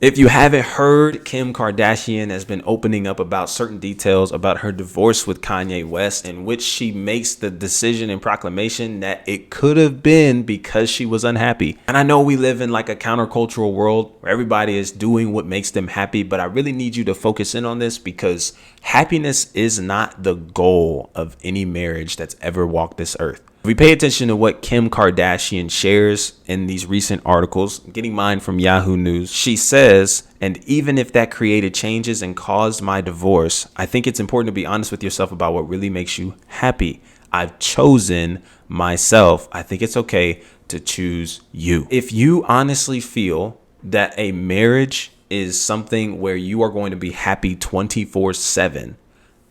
If you haven't heard, Kim Kardashian has been opening up about certain details about her divorce with Kanye West, in which she makes the decision and proclamation that it could have been because she was unhappy. And I know we live in like a countercultural world where everybody is doing what makes them happy, but I really need you to focus in on this because happiness is not the goal of any marriage that's ever walked this earth. If we pay attention to what Kim Kardashian shares in these recent articles, getting mine from Yahoo News, she says, and even if that created changes and caused my divorce, I think it's important to be honest with yourself about what really makes you happy. I've chosen myself. I think it's okay to choose you. If you honestly feel that a marriage is something where you are going to be happy 24/7,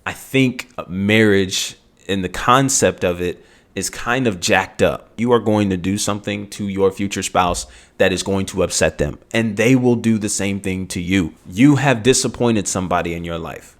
I think marriage and the concept of it is kind of jacked up. You are going to do something to your future spouse that is going to upset them, and they will do the same thing to you. You have disappointed somebody in your life.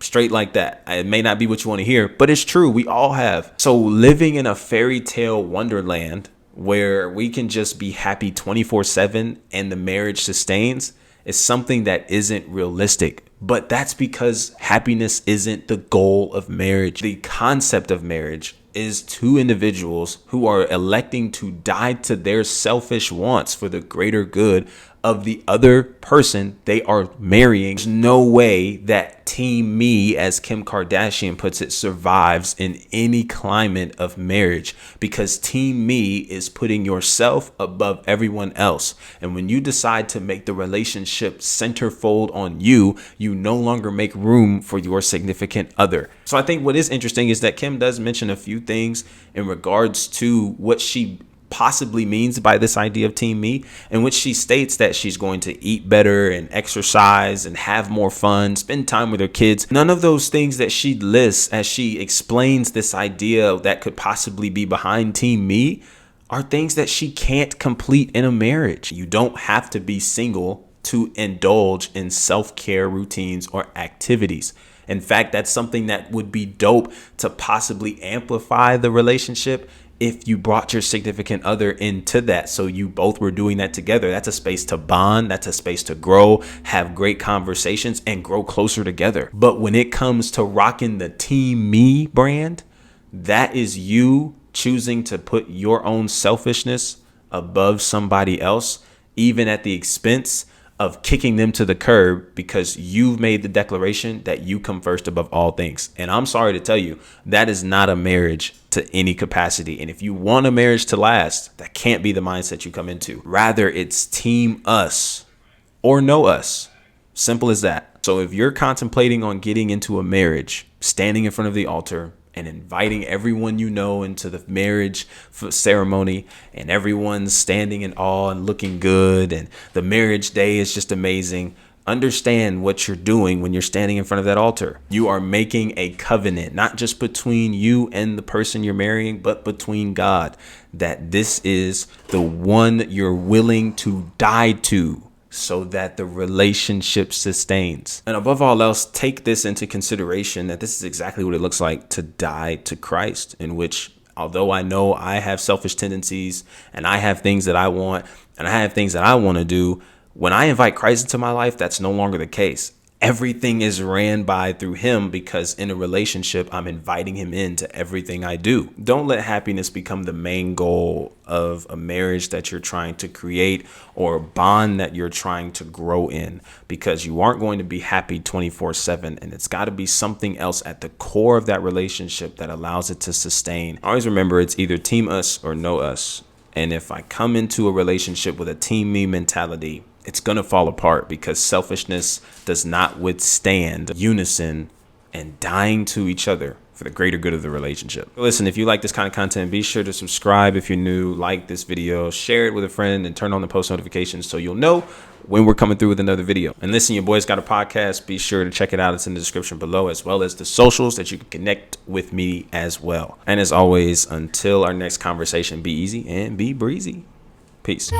Straight like that. It may not be what you want to hear, but it's true. We all have. So living in a fairy tale wonderland where we can just be happy 24/7 and the marriage sustains is something that isn't realistic. But that's because happiness isn't the goal of marriage. The concept of marriage is two individuals who are electing to die to their selfish wants for the greater good of the other person they are marrying. There's no way that team me, as Kim Kardashian puts it, survives in any climate of marriage, because team me is putting yourself above everyone else. And when you decide to make the relationship centerfold on you, you no longer make room for your significant other. So I think what is interesting is that Kim does mention a few things in regards to what she possibly means by this idea of team me, in which she states that she's going to eat better and exercise and have more fun, spend time with her kids. None of those things that she lists as she explains this idea that could possibly be behind team me are things that she can't complete in a marriage. You don't have to be single to indulge in self-care routines or activities. In fact, that's something that would be dope to possibly amplify the relationship if you brought your significant other into that. So you both were doing that together. That's a space to bond. That's a space to grow, have great conversations, and grow closer together. But when it comes to rocking the Team Me brand, that is you choosing to put your own selfishness above somebody else, even at the expense of kicking them to the curb, because you've made the declaration that you come first above all things. And I'm sorry to tell you, that is not a marriage to any capacity. And if you want a marriage to last, that can't be the mindset you come into. Rather, it's team us or no us. Simple as that. So if you're contemplating on getting into a marriage, standing in front of the altar and inviting everyone you know into the marriage ceremony, and everyone's standing in awe and looking good, and the marriage day is just amazing, understand what you're doing when you're standing in front of that altar. You are making a covenant, not just between you and the person you're marrying, but between God, that this is the one you're willing to die to, so that the relationship sustains. And above all else, take this into consideration, that this is exactly what it looks like to die to Christ, in which, although I know I have selfish tendencies and I have things that I want and I have things that I want to do, when I invite Christ into my life, that's no longer the case. Everything is ran by through him, because in a relationship, I'm inviting him into everything I do. Don't let happiness become the main goal of a marriage that you're trying to create or a bond that you're trying to grow in, because you aren't going to be happy 24/7. And it's got to be something else at the core of that relationship that allows it to sustain. Always remember, it's either team us or no us. And if I come into a relationship with a team me mentality, it's going to fall apart, because selfishness does not withstand unison and dying to each other for the greater good of the relationship. Listen, if you like this kind of content, be sure to subscribe if you're new, like this video, share it with a friend, and turn on the post notifications so you'll know when we're coming through with another video. And listen, your boy's got a podcast. Be sure to check it out. It's in the description below, as well as the socials that you can connect with me as well. And as always, until our next conversation, be easy and be breezy. Peace.